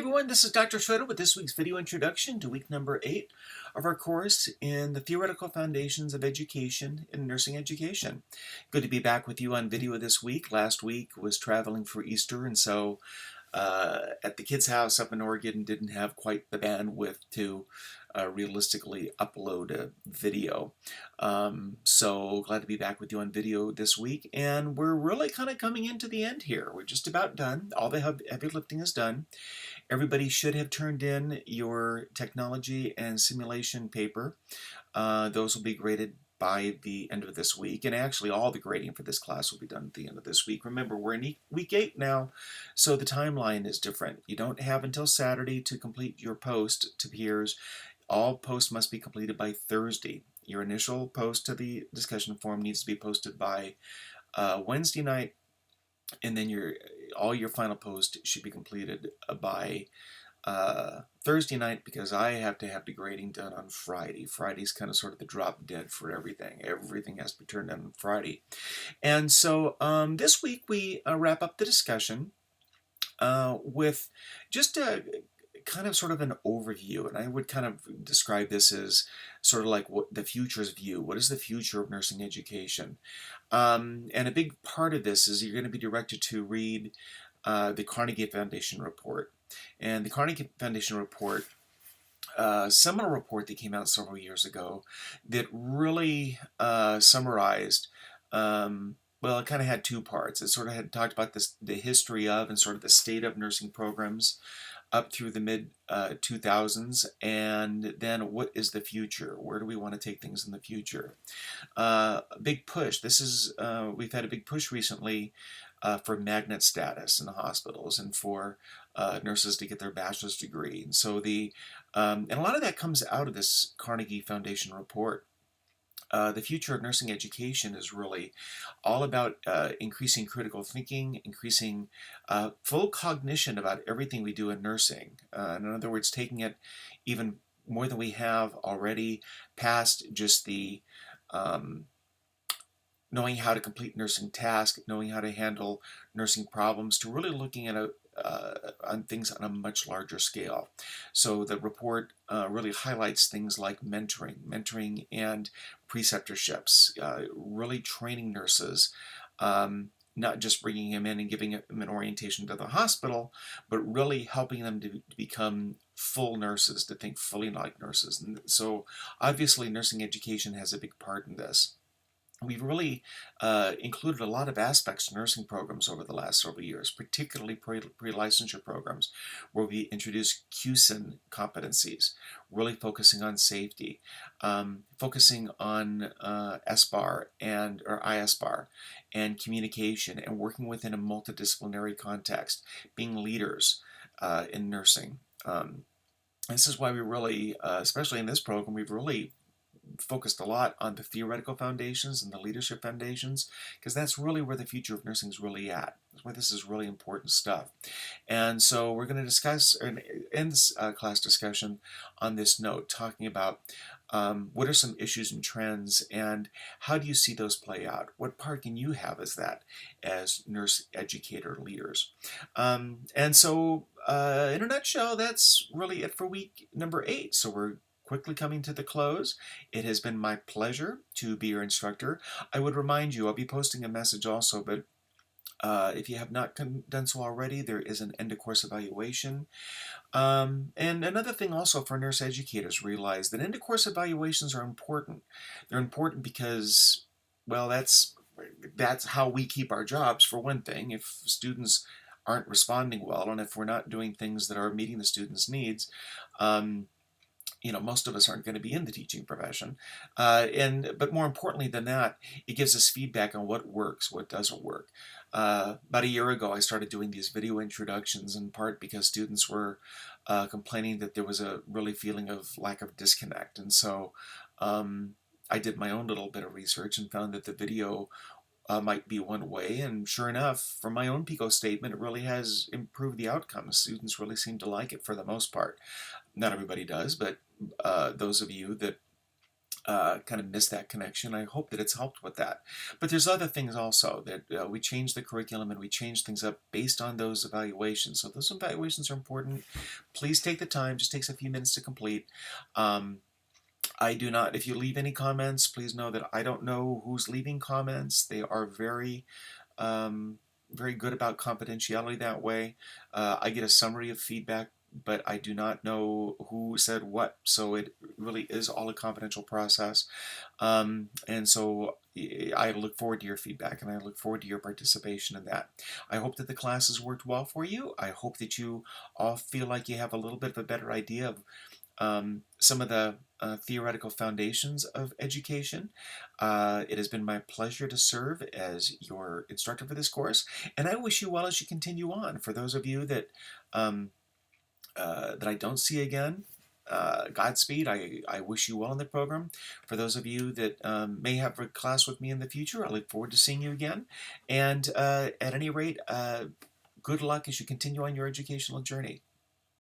everyone, this is Dr. Schroeder with this week's video introduction to week number 8 of our course in the Theoretical Foundations of Education in Nursing Education. Good to be back with you on video this week. Last week was traveling for Easter, and so at the kids' house up in Oregon didn't have quite the bandwidth to realistically upload a video. So glad to be back with you on video this week, and we're really kind of coming into the end here. We're just about done. All the heavy lifting is done. Everybody should have turned in your technology and simulation paper. Those will be graded by the end of this week, and actually all the grading for this class will be done at the end of this week. Remember, we're in week 8 now, so the timeline is different. You don't have until Saturday to complete your post to peers. All posts must be completed by Thursday. Your initial post to the discussion forum needs to be posted by Wednesday night, and then all your final post should be completed by Thursday night, because I have to have the grading done on Friday. Friday's kind of sort of the drop dead for everything. Everything has to be turned in on Friday. And so this week we wrap up the discussion with just a kind of sort of an overview, and I would kind of describe this as sort of like what the future's view. What is the future of nursing education? And a big part of this is you're going to be directed to read the Carnegie Foundation report. And the Carnegie Foundation report, seminal report that came out several years ago, that really summarized, well, it kind of had two parts. It sort of had talked about the history of and sort of the state of nursing programs up through the mid-2000s, and then what is the future? Where do we want to take things in the future? Big push. We've had a big push recently for magnet status in the hospitals and for nurses to get their bachelor's degree. And so and a lot of that comes out of this Carnegie Foundation report. The future of nursing education is really all about increasing critical thinking, increasing full cognition about everything we do in nursing. In other words, taking it even more than we have already, past just the knowing how to complete nursing tasks, knowing how to handle nursing problems, to really looking at on things on a much larger scale. So the report really highlights things like mentoring and preceptorships, really training nurses, not just bringing them in and giving them an orientation to the hospital, but really helping them to become full nurses, to think fully like nurses. And so obviously nursing education has a big part in this. We've really included a lot of aspects to nursing programs over the last several years, particularly pre-licensure programs, where we introduced QSIN competencies, really focusing on safety, focusing on SBAR or ISBAR, and communication, and working within a multidisciplinary context, being leaders in nursing. This is why we really, especially in this program, we've really focused a lot on the theoretical foundations and the leadership foundations, because that's really where the future of nursing is really at. That's why this is really important stuff. And so we're going to discuss and end this class discussion on this note, talking about what are some issues and trends, and how do you see those play out? What part can you have as nurse educator leaders? And so in a nutshell, that's really it for week number 8. So we're quickly coming to the close. It has been my pleasure to be your instructor. I would remind you, I'll be posting a message also, but if you have not done so already, there is an end-of-course evaluation. And another thing also for nurse educators, realize that end-of-course evaluations are important. They're important because, well, that's how we keep our jobs, for one thing. If students aren't responding well, and if we're not doing things that are meeting the students' needs, most of us aren't going to be in the teaching profession. But more importantly than that, it gives us feedback on what works, what doesn't work. About a year ago, I started doing these video introductions, in part because students were complaining that there was a really feeling of lack of disconnect. And so I did my own little bit of research and found that the video might be one way, and sure enough, from my own PICO statement, it really has improved the outcomes. Students really seem to like it for the most part. Not everybody does, but those of you that kind of missed that connection. I hope that it's helped with that. But there's other things also that we change the curriculum and we change things up based on those evaluations. So those evaluations are important. Please take the time. Just takes a few minutes to complete. Um, I do not, if you leave any comments, please know that I don't know who's leaving comments. They are um, very good about confidentiality that way. I get a summary of feedback, but I do not know who said what, so it really is all a confidential process. And so I look forward to your feedback and I look forward to your participation in that. I hope that the class has worked well for you. I hope that you all feel like you have a little bit of a better idea of some of the theoretical foundations of education. It has been my pleasure to serve as your instructor for this course, and I wish you well as you continue on. For those of you um, that I don't see again, Godspeed. I wish you well in the program. For those of you that may have a class with me in the future, I look forward to seeing you again. And at any rate, good luck as you continue on your educational journey.